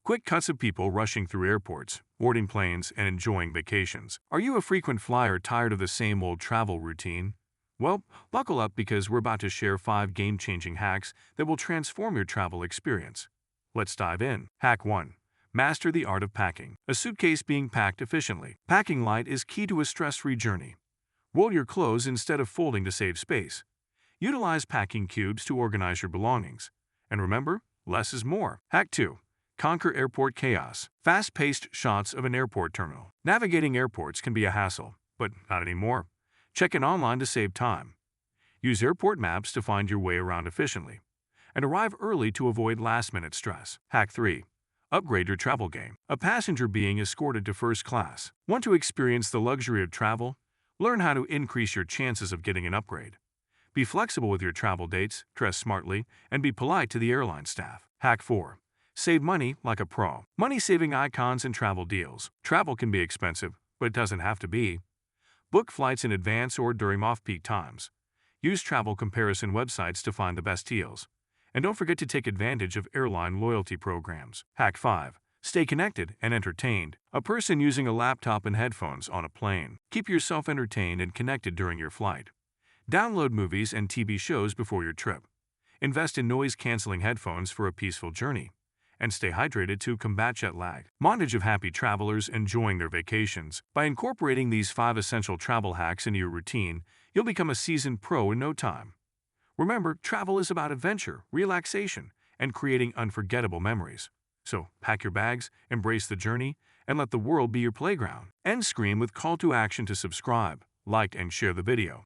Quick cuts of people rushing through airports, boarding planes, and enjoying vacations. Are you a frequent flyer tired of the same old travel routine? Well, buckle up because we're about to share 5 game-changing hacks that will transform your travel experience. Let's dive in. Hack 1. Master the art of packing. A suitcase being packed efficiently. Packing light is key to a stress-free journey. Roll your clothes instead of folding to save space. Utilize packing cubes to organize your belongings. And remember, less is more. Hack 2. Conquer airport chaos. Fast-paced shots of an airport terminal. Navigating airports can be a hassle, but not anymore. Check in online to save time. Use airport maps to find your way around efficiently. And arrive early to avoid last-minute stress. Hack 3. Upgrade your travel game. A passenger being escorted to first class. Want to experience the luxury of travel? Learn how to increase your chances of getting an upgrade. Be flexible with your travel dates, dress smartly, and be polite to the airline staff. Hack 4. Save money like a pro. Money-saving icons and travel deals. Travel can be expensive, but it doesn't have to be. Book flights in advance or during off-peak times. Use travel comparison websites to find the best deals. And don't forget to take advantage of airline loyalty programs. Hack 5. Stay connected and entertained. A person using a laptop and headphones on a plane. Keep yourself entertained and connected during your flight. Download movies and TV shows before your trip. Invest in noise-canceling headphones for a peaceful journey. And stay hydrated to combat jet lag. Montage of happy travelers enjoying their vacations. By incorporating these 5 essential travel hacks into your routine, you'll become a seasoned pro in no time. Remember, travel is about adventure, relaxation, and creating unforgettable memories. So, pack your bags, embrace the journey, and let the world be your playground. End screen with call to action to subscribe, like, and share the video.